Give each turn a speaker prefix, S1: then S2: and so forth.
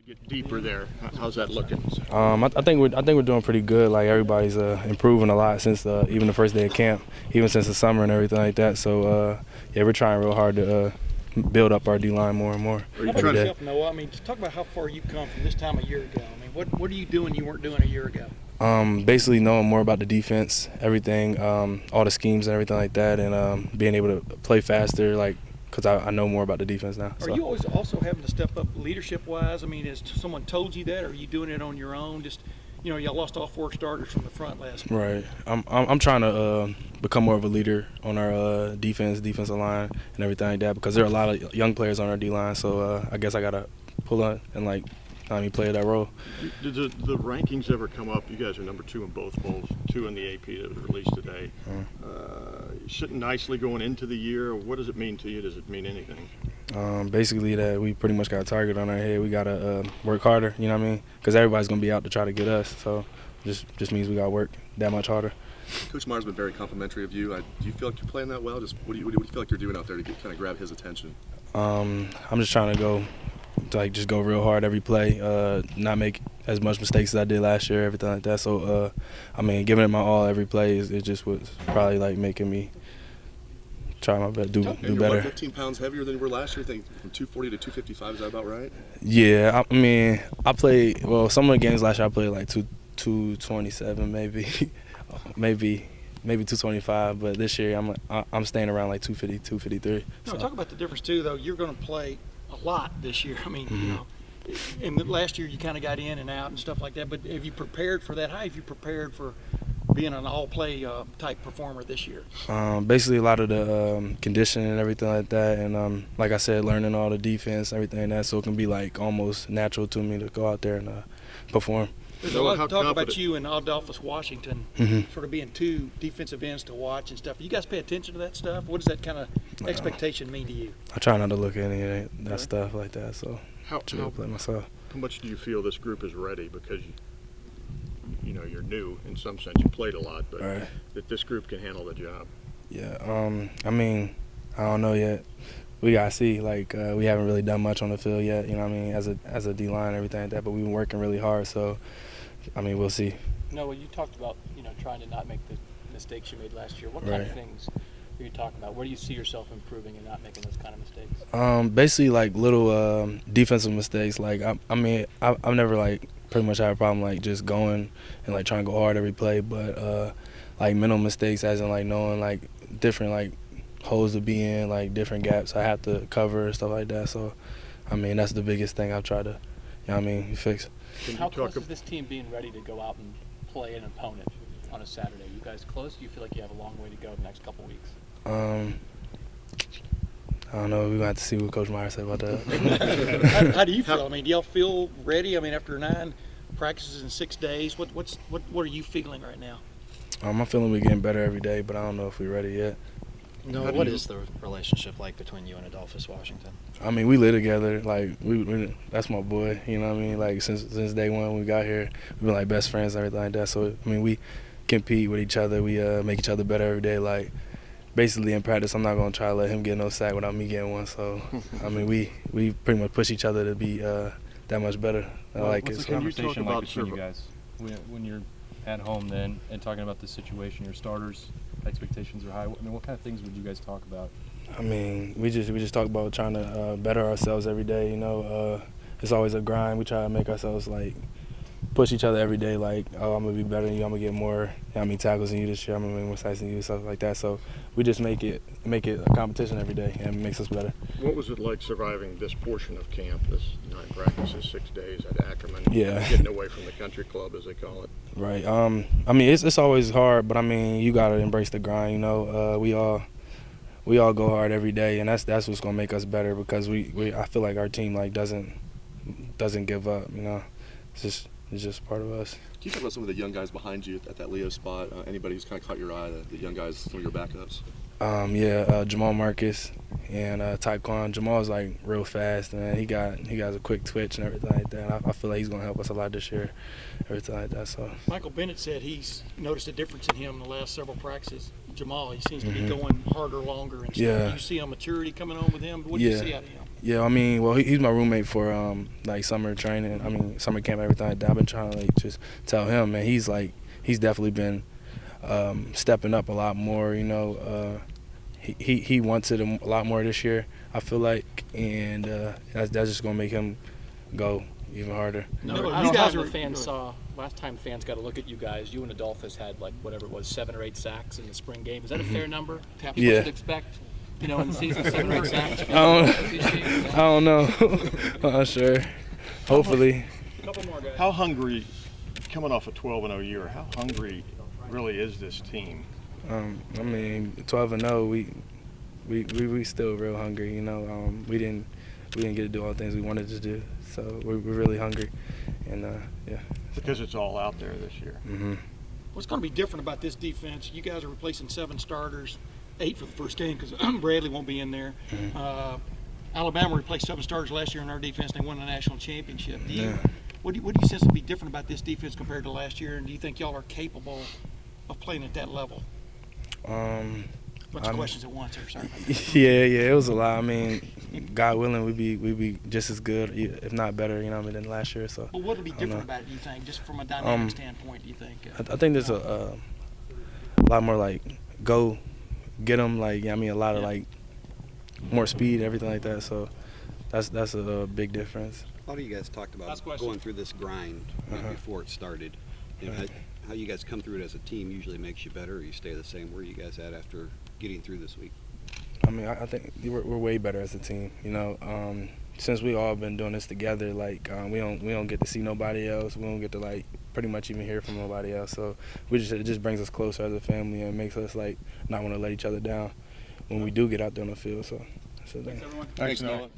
S1: Get deeper there. How's that looking?
S2: I think we're doing pretty good. Like everybody's improving a lot since even the first day of camp, even since the summer and everything like that. So yeah, we're trying real hard to build up our D line more and more.
S3: How about yourself, Noah? I mean, just talk about how far you've come from this time a year ago. I mean, what are you doing you weren't doing a year ago?
S2: Basically knowing more about the defense, everything, all the schemes and everything like that, and being able to play faster, like. Because I know more about the defense now.
S3: Are you always also having to step up leadership-wise? I mean, has someone told you that, or are you doing it on your own? Just, y'all lost all 4 starters from the front last week.
S2: Right. I'm trying to become more of a leader on our defensive line, and everything like that, because there are a lot of young players on our D-line. So I guess I gotta pull on and play that role.
S1: Did the rankings ever come up? You guys are number 2 in both polls, 2 in the AP that was released today. Sitting nicely going into the year. What does it mean to you? Does it mean anything?
S2: Basically that we pretty much got a target on our head. We gotta work harder. You know what I mean? Because everybody's gonna be out to try to get us. So just means we gotta work that much harder.
S4: Coach Meyer's been very complimentary of you. Do you feel like you're playing that well? Just what do you feel like you're doing out there to kind of grab his attention?
S2: I'm just trying to go real hard every play, not make as much mistakes as I did last year, everything like that. So, giving it my all every play, it just was probably making me try my best, do better.
S4: You're 15 pounds heavier than you were last year. I think from 240 to 255. Is that about right?
S2: Yeah, I played some of the games last year I played like 227 maybe, maybe 225. But this year I'm staying around like 250, 253.
S3: No, talk about the difference too, though. You're going to play a lot this year. I mean, and last year you kind of got in and out and stuff like that. But have you prepared for that? How have you prepared for being an all-play type performer this year?
S2: Basically, a lot of the conditioning and everything like that, and like I said, learning all the defense, everything like that, so it can be like almost natural to me to go out there and perform.
S3: There's a lot of talk about you and Adolphus Washington sort of being 2 defensive ends to watch and stuff. You guys pay attention to that stuff? What does that kind of expectation mean to you?
S2: I try not to look at any of that stuff like that, so
S1: how
S2: play myself.
S1: How much do you feel this group is ready? Because you're new in some sense. You played a lot, but that this group can handle the job.
S2: Yeah, I don't know yet. We gotta see. We haven't really done much on the field yet. You know what I mean? As a D line and everything like that. But we've been working really hard. So, we'll see.
S5: Noah, you talked about trying to not make the mistakes you made last year. What kind of things are you talking about? Where do you see yourself improving and not making those kind of mistakes?
S2: Basically little defensive mistakes. I've never pretty much had a problem just going and trying to go hard every play. But mental mistakes, as in knowing different holes to be in, different gaps I have to cover and stuff like that. So, that's the biggest thing I've tried to, fix.
S5: How close is this team being ready to go out and play an opponent on a Saturday? You guys close? Do you feel like you have a long way to go the next couple weeks?
S2: I don't know. We're going to have to see what Coach Meyer said about that.
S3: How do you feel? Do y'all feel ready? After 9 practices in 6 days, what are you feeling right now?
S2: I'm feeling we're getting better every day, but I don't know if we're ready yet.
S6: No, what is the relationship like between you and Adolphus Washington?
S2: We live together. We that's my boy. You know what I mean? Since day one when we got here, we've been best friends and everything like that. So we compete with each other. We make each other better every day. Basically in practice, I'm not gonna try to let him get no sack without me getting one. So we pretty much push each other to be that much better.
S7: What's the conversation like between you guys when you're at home then and talking about the situation? Your starters' expectations are high. What kind of things would you guys talk about?
S2: We just talk about trying to better ourselves every day. It's always a grind. We try to make ourselves push each other every day. I'm gonna be better than you. I'm gonna get more tackles than you this year. I'm gonna make more sacks than you, stuff like that. So we just make it a competition every day, and it makes us better.
S1: What was it like surviving this portion of camp, this 9 practices, 6 days at Ackerman?
S2: Yeah.
S1: Getting away from the country club, as they call it.
S2: Right. It's always hard, but you gotta embrace the grind. We all go hard every day, and that's what's gonna make us better, because I feel like our team doesn't give up. It's just part of us.
S4: Can you talk about some of the young guys behind you at that Leo spot? Anybody who's kind of caught your eye, the young guys, some of your backups?
S2: Jamal Marcus and Taekwon. Jamal's real fast, and he has a quick twitch and everything like that. I feel like he's gonna help us a lot this year, everything like that. So
S3: Michael Bennett said he's noticed a difference in him in the last several practices. Jamal, he seems to be going harder, longer, and stuff.
S2: Yeah.
S3: Do you see a maturity coming on with him? What do you see out of him?
S2: Yeah, I mean, well, he's my roommate for like summer training. I mean, summer camp, everything like that. I've been trying to like just tell him, man. He's definitely been stepping up a lot more. You know, he wants it a lot more this year, I feel like, and that's just gonna make him go even harder.
S5: No,
S3: No,
S5: I
S3: you
S5: don't know
S3: guys
S5: how
S3: are-
S5: the fans saw last time fans got to look at you guys. You and Adolphus had like whatever it was, 7 or 8 sacks in the spring game. Is that a fair number? People
S2: Yeah.
S5: should expect, you know, in the season 7 or 8 sacks.
S2: I don't know. I'm not sure. Hopefully.
S5: Couple more guys.
S1: How hungry, coming off a 12-0 year, how hungry really is this team?
S2: I mean, 12-0, we still real hungry. You know, we didn't get to do all the things we wanted to do, so we're really hungry, and yeah.
S1: Because it's all out there this year.
S2: Mhm.
S3: What's going to be different about this defense? You guys are replacing 7 starters, 8 for the first game because Bradley won't be in there. Alabama replaced 7 starters last year in our defense. They won the national championship. What do you sense will be different about this defense compared to last year? And do you think y'all are capable of playing at that level? Bunch of questions at once here, sorry.
S2: Yeah, it was a lot. I mean, God willing, we'd be just as good, if not better, you know, than last year. So.
S3: But what would be
S2: I don't
S3: different
S2: know.
S3: about it, do you think, just from a dynamic standpoint, do you think?
S2: I think there's a lot more like go get them, like I mean, a lot of like more speed, everything like that. So that's a big difference.
S8: A lot of you guys talked about
S5: Last question.
S8: going through this grind before it started. You know, how you guys come through it as a team usually makes you better, or you stay the same. Where are you guys at after getting through this week?
S2: I mean, I think we're way better as a team. You know, since we all been doing this together, like we don't get to see nobody else. We don't get to like pretty much even hear from nobody else. So it just brings us closer as a family and makes us like not want to let each other down when we do get out there on the field. So that's the thing.
S1: Thanks, Noah.